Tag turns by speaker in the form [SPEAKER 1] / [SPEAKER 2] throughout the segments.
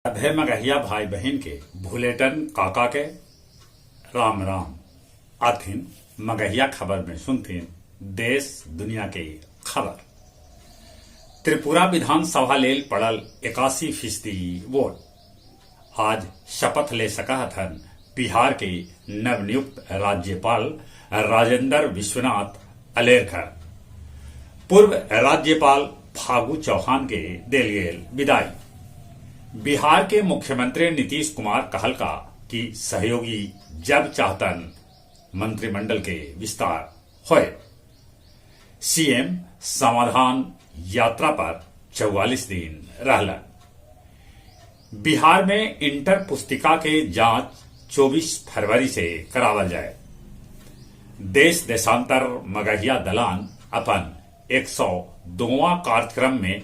[SPEAKER 1] अधे मगहिया भाई बहन के भुलेटन काका के राम राम आथिन मगहिया खबर में सुनथिन देश दुनिया के खबर। त्रिपुरा विधानसभा लेल पड़ल 81% वोट। आज शपथ ले सका हथन बिहार के नवनियुक्त राज्यपाल राजेंद्र विश्वनाथ अलेरकर। पूर्व राज्यपाल फागू चौहान के देल गेल विदाई। बिहार के मुख्यमंत्री नीतीश कुमार कहलका कि सहयोगी जब चाहतन मंत्रिमंडल के विस्तार होए। सीएम समाधान यात्रा पर 44 दिन रहलन। बिहार में इंटर पुस्तिका के जांच 24 फरवरी से करावल जाए। देश देशांतर मगहिया दलान अपन 102वां कार्यक्रम में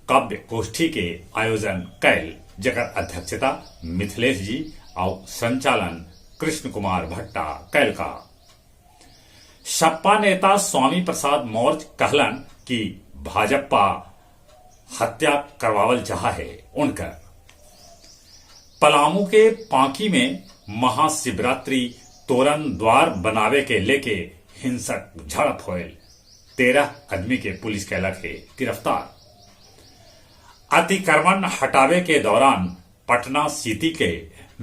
[SPEAKER 1] काव्य गोष्ठी के आयोजन कैल, जकर अध्यक्षता मिथिलेश जी और संचालन कृष्ण कुमार भट्टा कैल का। सपा नेता स्वामी प्रसाद मौर्य कहलन कि भाजपा हत्या करवावल चाहा है उनकर। पलामू के पांकी में महाशिवरात्रि तोरण द्वार बनावे के लेके हिंसक झड़प होयल। 13 आदमी के पुलिस कैलक है गिरफ्तार। अतिक्रमण हटावे के दौरान पटना सिटी के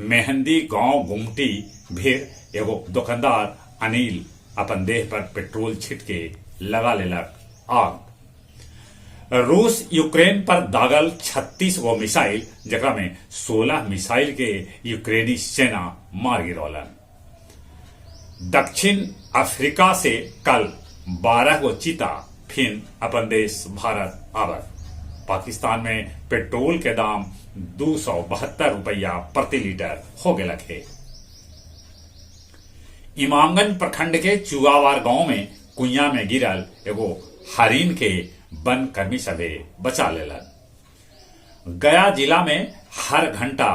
[SPEAKER 1] मेहंदी गांव गुमटी भीड़ एगो दुकानदार अनिल अपन देह पर पेट्रोल छिट के लगा लेलक आग। रूस यूक्रेन पर दागल 36 गो मिसाइल, जकरा में 16 मिसाइल के यूक्रेनी सेना मार गिरौलन। दक्षिण अफ्रीका से कल 12 गो चीता फिर अपन देश भारत आवत। पाकिस्तान में पेट्रोल के दाम 272 रुपया प्रति लीटर हो गए है। इमामगंज प्रखंड के चुगावार गांव में कुइया में गिरल एगो हरिन के वन कर्मी सभे बचा लेलन। गया जिला में हर घंटा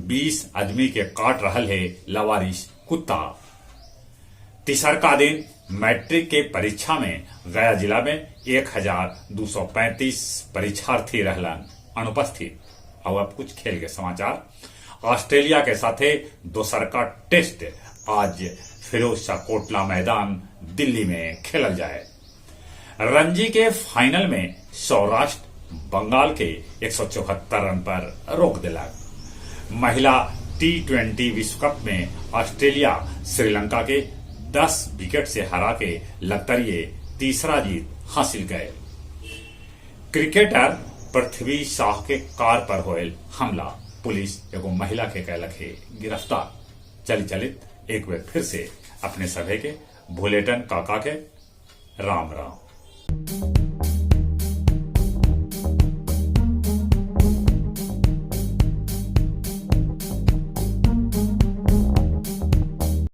[SPEAKER 1] 20 आदमी के काट रहल है लवारिश कुत्ता। तीसरका दिन मैट्रिक के परीक्षा में गया जिला में 1235 परीक्षार्थी रहलन अनुपस्थित। और अब कुछ खेल के समाचार। ऑस्ट्रेलिया के साथे दोसर का टेस्ट आज फिरोज शाह कोटला मैदान दिल्ली में खेलल जाए। रणजी के फाइनल में सौराष्ट्र बंगाल के 174 रन पर रोक दिलक। महिला T20 विश्व कप में ऑस्ट्रेलिया श्रीलंका के 10 विकेट से हरा के लतरिये तीसरा जीत हासिल गए। क्रिकेटर पृथ्वी शाह के कार पर होयल हमला, पुलिस एगो महिला के कैलक है गिरफ्तार। चलित एक बार फिर से अपने सभे के भुलेटन काका के राम राम।